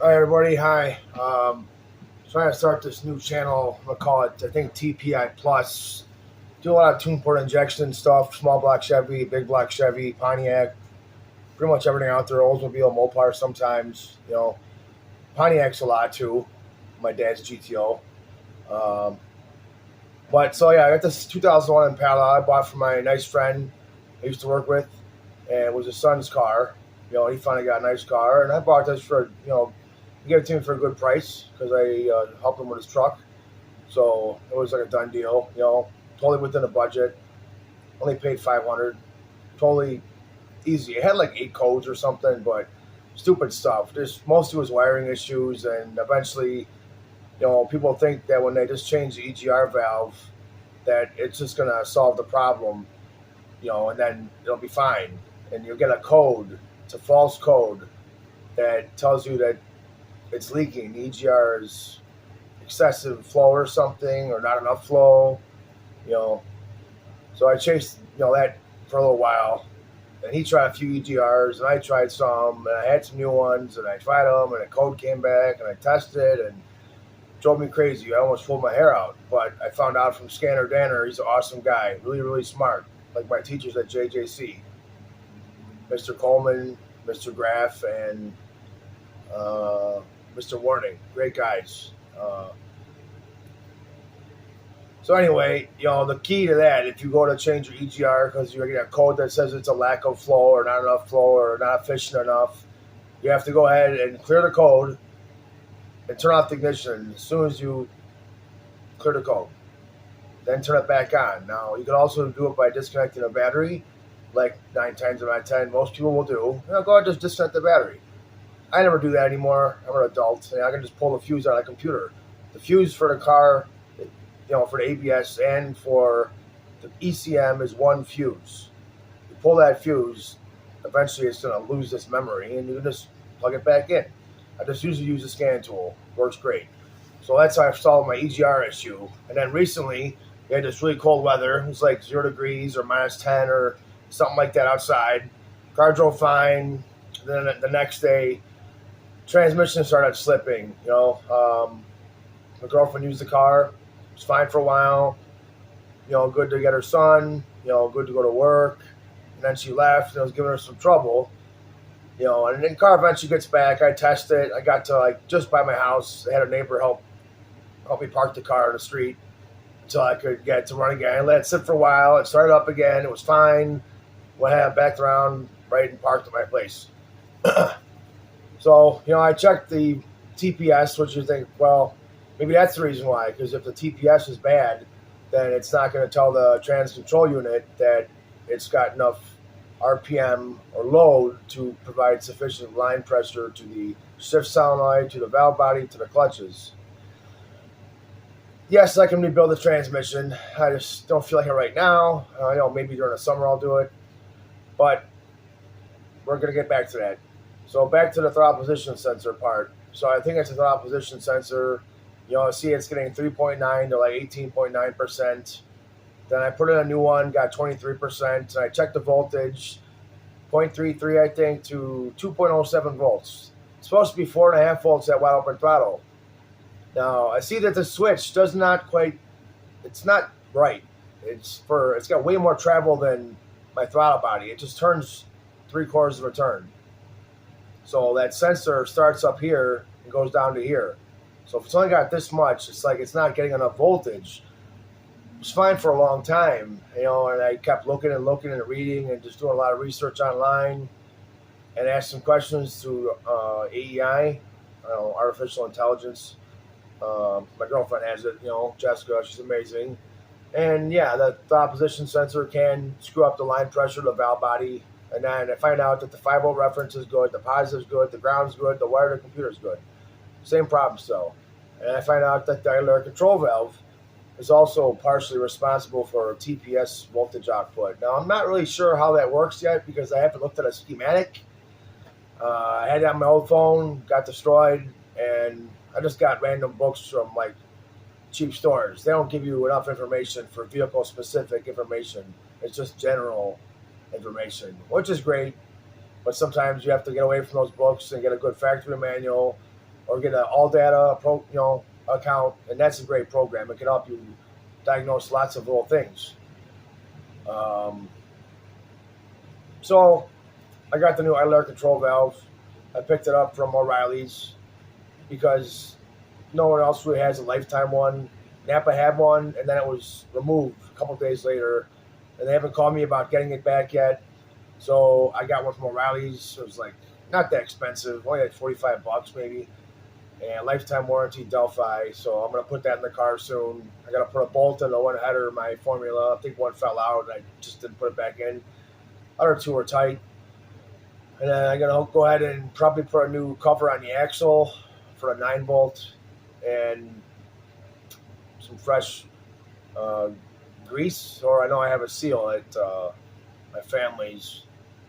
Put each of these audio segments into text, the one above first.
Hi everybody, hi. Trying to start this new channel. I'm gonna call it, I think, TPI Plus. Do a lot of tune port injection stuff, small block Chevy, big block Chevy, Pontiac, pretty much everything out there. Oldsmobile, Mopar sometimes. Pontiac's a lot too. My dad's GTO. Um, but so yeah, I got this 2001 Impala I bought from my nice friend I used to work with, and it was his son's car. He finally got a nice car, and I bought this for he gave it to me for a good price because I helped him with his truck. So it was like a done deal. Totally within a budget. Only paid 500. Totally easy. It had like 8 codes or something, but stupid stuff. Just mostly was wiring issues, and eventually, people think that when they just change the EGR valve, that it's just gonna solve the problem, and then it'll be fine. And you'll get a code. It's a false code that tells you that it's leaking. The EGR is excessive flow or something, or not enough flow. You know, so I chased that for a little while, and he tried a few EGRs, and I tried some, and I had some new ones, and I tried them, and a code came back, and I tested, and it drove me crazy. I almost pulled my hair out, but I found out from Scanner Danner, he's an awesome guy, really, really smart, like my teachers at JJC, Mr. Coleman, Mr. Graff, and Mr. Warning, great guys. So anyway, the key to that, if you go to change your EGR because you're getting a code that says it's a lack of flow or not enough flow or not efficient enough, you have to go ahead and clear the code and turn off the ignition as soon as you clear the code. Then turn it back on. Now, you can also do it by disconnecting a battery, like 9 times out of 10, most people will do. Go ahead and just disconnect the battery. I never do that anymore. I'm an adult. I can just pull the fuse out of the computer. The fuse for the car, for the ABS and for the ECM is one fuse. You pull that fuse, eventually it's going to lose this memory, and you can just plug it back in. I just usually use the scan tool. Works great. So that's how I've solved my EGR issue. And then recently, we had this really cold weather. It was like 0 degrees or -10 or something like that outside. Car drove fine. Then the next day, transmission started slipping. My girlfriend used the car. It was fine for a while. Good to get her son. Good to go to work. And then she left, and it was giving her some trouble. And then the car eventually gets back. I test it. I got to just by my house. I had a neighbor help me park the car on the street until I could get it to run again. I let it sit for a while. It started up again. It was fine. Went back around, right, and parked at my place. So, I checked the TPS, which you think, well, maybe that's the reason why. Because if the TPS is bad, then it's not going to tell the trans control unit that it's got enough RPM or load to provide sufficient line pressure to the shift solenoid, to the valve body, to the clutches. Yes, I can rebuild the transmission. I just don't feel like it right now. Maybe during the summer I'll do it. But we're going to get back to that. So back to the throttle position sensor part. So I think it's a throttle position sensor. See it's getting 3.9 to like 18.9%. Then I put in a new one, got 23%. And I checked the voltage, 0.33 I think to 2.07 volts. It's supposed to be 4.5 volts at wide open throttle. Now I see that the switch does not quite. It's not right. It's got way more travel than my throttle body. It just turns 3/4 of a turn. So that sensor starts up here and goes down to here. So if it's only got this much, it's like it's not getting enough voltage. It was fine for a long time, and I kept looking and reading and just doing a lot of research online and asked some questions through AEI, artificial intelligence. My girlfriend has it, Jessica, she's amazing. And yeah, the throttle position sensor can screw up the line pressure of the valve body. And then I find out that the 5-volt reference is good, the positive is good, the ground is good, the wire to the computer is good. Same problem still. And I find out that the dilator control valve is also partially responsible for TPS voltage output. Now, I'm not really sure how that works yet because I haven't looked at a schematic. I had it on my old phone, got destroyed, and I just got random books from cheap stores. They don't give you enough information for vehicle-specific information. It's just general information, which is great, but sometimes you have to get away from those books and get a good factory manual or get an all data account, and that's a great program. It can help you diagnose lots of little things. Um, so I got the new idle air control valve. I picked it up from O'Reilly's because no one else really has a lifetime one. Napa had one, and then it was removed a couple days later, and they haven't called me about getting it back yet. So I got one from O'Reilly's. It was like not that expensive, only like $45 maybe, and lifetime warranty Delphi. So I'm gonna put that in the car soon. I gotta put a bolt in the one header of my Formula. I think one fell out, and I just didn't put it back in. Other two are tight, and then I'm gonna go ahead and probably put a new cover on the axle for a 9 volt, and some fresh grease, or I know I have a seal at my family's.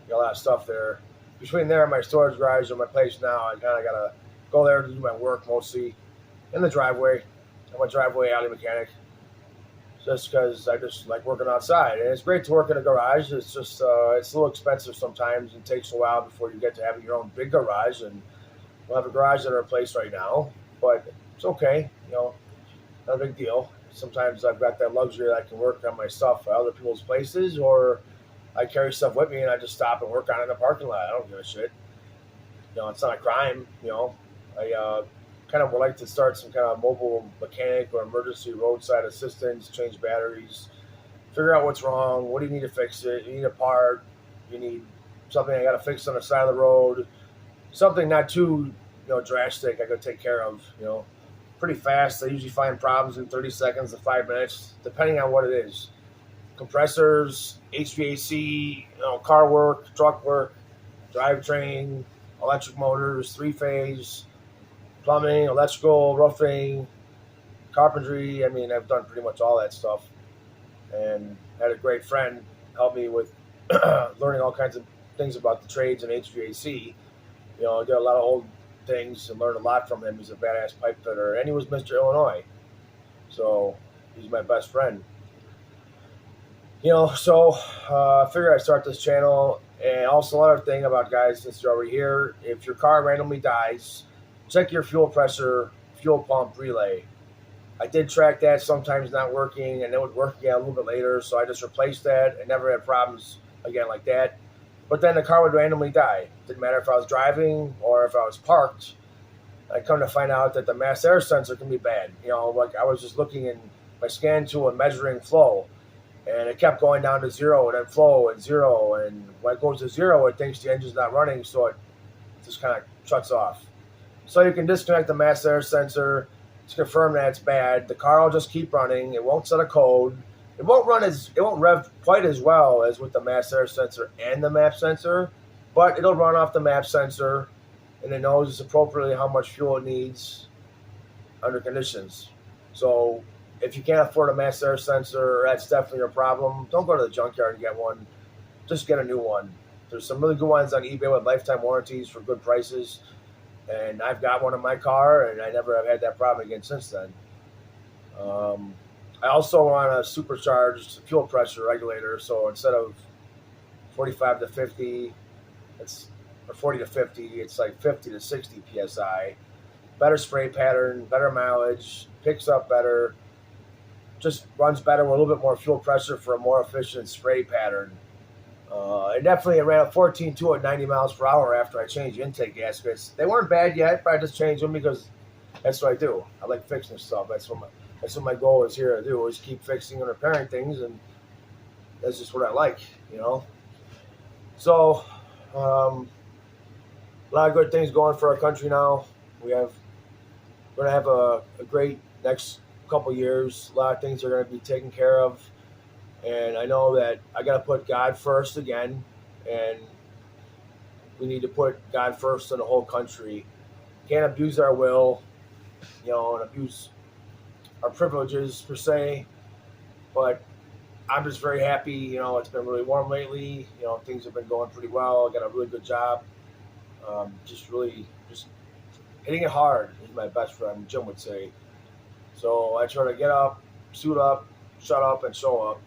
Got a lot of stuff there. Between there and my storage garage and my place now, I kind of got to go there to do my work mostly in the driveway. I'm a driveway alley mechanic just because I just like working outside. And it's great to work in a garage. It's just, it's a little expensive sometimes. It takes a while before you get to having your own big garage. And we'll have a garage at our place right now, but it's okay. Not a big deal. Sometimes I've got that luxury that I can work on my stuff at other people's places, or I carry stuff with me and I just stop and work on it in the parking lot. I don't give a shit. It's not a crime. I kind of would like to start some kind of mobile mechanic or emergency roadside assistance, change batteries, figure out what's wrong. What do you need to fix it? You need a part. You need something I got to fix on the side of the road. Something not too, drastic I got to take care of, pretty fast. I usually find problems in 30 seconds to 5 minutes, depending on what it is. Compressors, HVAC, car work, truck work, drivetrain, electric motors, 3-phase, plumbing, electrical, roofing, carpentry. I mean, I've done pretty much all that stuff, and had a great friend help me with learning all kinds of things about the trades and HVAC. I did a lot of old things and learned a lot from him. He's a badass pipe fitter, and he was Mr. Illinois, so he's my best friend. So I figured I'd start this channel. And also another thing about guys, since you're already here, if your car randomly dies, check your fuel pressure, fuel pump relay. I did track that, sometimes not working, and it would work again a little bit later, so I just replaced that and never had problems again like that. But then the car would randomly die. Didn't matter if I was driving or if I was parked. I come to find out that the mass air sensor can be bad. Like I was just looking in my scan tool and measuring flow, and it kept going down to 0 and then flow and 0. And when it goes to 0, it thinks the engine's not running, so it just kind of shuts off. So you can disconnect the mass air sensor to confirm that it's bad. The car will just keep running. It won't set a code. It won't rev quite as well as with the mass air sensor and the map sensor, but it'll run off the map sensor, and it knows appropriately how much fuel it needs under conditions. So if you can't afford a mass air sensor, that's definitely a problem. Don't go to the junkyard and get one. Just get a new one. There's some really good ones on eBay with lifetime warranties for good prices, and I've got one in my car, and I never have had that problem again since then. I also want a supercharged fuel pressure regulator, so instead of 45 to 50, or 40 to 50, it's like 50 to 60 psi. Better spray pattern, better mileage, picks up better, just runs better with a little bit more fuel pressure for a more efficient spray pattern. It ran a 14.2 at 90 miles per hour after I changed intake gaskets. They weren't bad yet, but I just changed them because that's what I do. I like fixing stuff. That's what my goal is here to do, is keep fixing and repairing things, and that's just what I like, So, a lot of good things going for our country now. We're going to have a great next couple years. A lot of things are going to be taken care of, and I know that I got to put God first again, and we need to put God first in the whole country. Can't abuse our will, and abuse our privileges per se, but I'm just very happy. It's been really warm lately. Things have been going pretty well. I got a really good job. Just hitting it hard, as my best friend Jim would say. So I try to get up, suit up, shut up, and show up.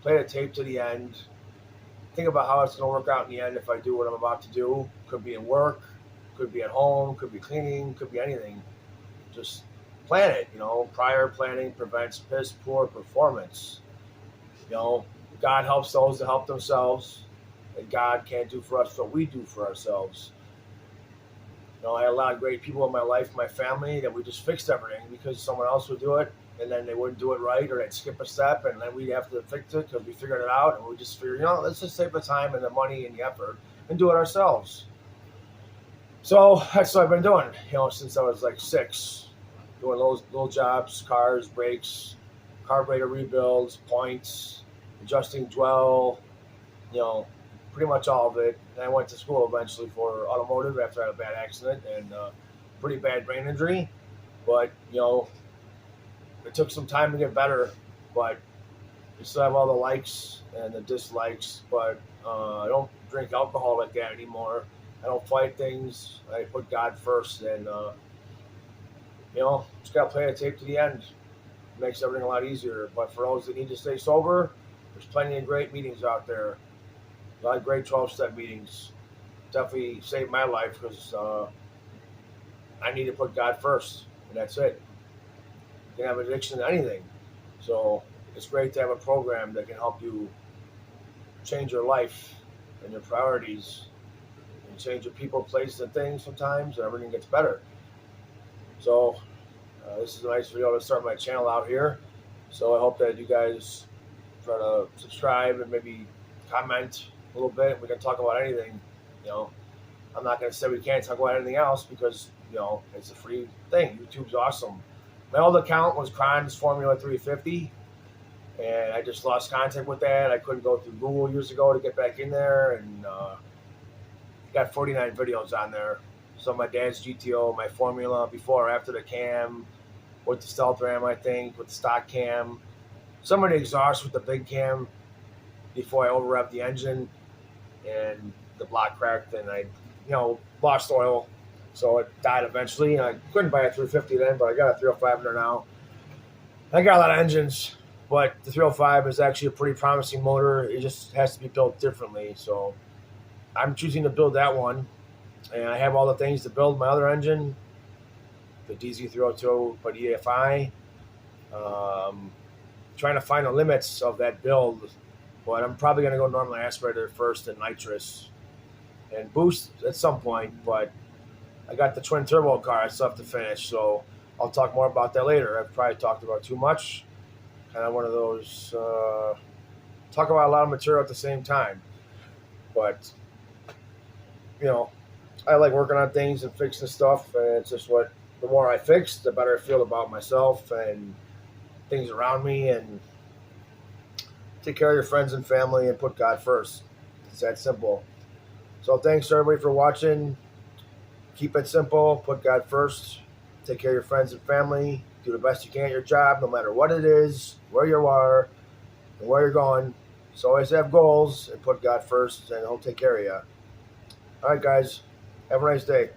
Play the tape to the end. Think about how it's going to work out in the end if I do what I'm about to do. Could be in work, Could be at home, could be cleaning, could be anything. Just plan it. Prior planning prevents piss poor performance. God helps those that help themselves, and God can't do for us what we do for ourselves. I had a lot of great people in my life, my family, that we just fixed everything because someone else would do it, and then they wouldn't do it right, or they'd skip a step, and then we'd have to fix it because we figured it out, and we just figured, let's just save the time and the money and the effort and do it ourselves. So that's what I've been doing, since I was like 6, doing those little jobs, cars, brakes, carburetor rebuilds, points, adjusting dwell, pretty much all of it. And I went to school eventually for automotive after I had a bad accident and pretty bad brain injury. But, it took some time to get better. But you still have all the likes and the dislikes. But I don't drink alcohol like that anymore. I don't fight things. I put God first. And, just got to play the tape to the end. It makes everything a lot easier. But for those that need to stay sober, there's plenty of great meetings out there. A lot of great 12-step meetings. Definitely saved my life because I need to put God first, and that's it. You can have addiction to anything. So it's great to have a program that can help you change your life and your priorities and change your people, places, and things sometimes, and everything gets better. So this is a nice video to start my channel out here. So I hope that you guys try to subscribe and maybe comment a little bit. We can talk about anything. I'm not going to say we can't talk about anything else because it's a free thing. YouTube's awesome. My old account was Crimes Formula 350, and I just lost contact with that. I couldn't go through Google years ago to get back in there, and got 49 videos on there. So my dad's GTO, my Formula before or after the cam, with the stealth ram, I think, with the stock cam, some of the exhaust with the big cam before I over-revved the engine, and the block cracked, and I, lost oil, so it died eventually. I couldn't buy a 350 then, but I got a 305 in there now. I got a lot of engines, but the 305 is actually a pretty promising motor. It just has to be built differently, so I'm choosing to build that one, and I have all the things to build my other engine, the DZ302, but EFI. Trying to find the limits of that build, but I'm probably going to go normally aspirated first and nitrous and boost at some point. But I got the twin turbo car I still have to finish, so I'll talk more about that later. I've probably talked about too much. Kind of one of those talk about a lot of material at the same time. But I like working on things and fixing stuff, and it's just what the more I fix, the better I feel about myself and things around me, and take care of your friends and family and put God first. It's that simple. So thanks to everybody for watching. Keep it simple. Put God first. Take care of your friends and family. Do the best you can at your job, no matter what it is, where you are, and where you're going. So always have goals and put God first, and He'll take care of you. All right, guys. Have a nice day.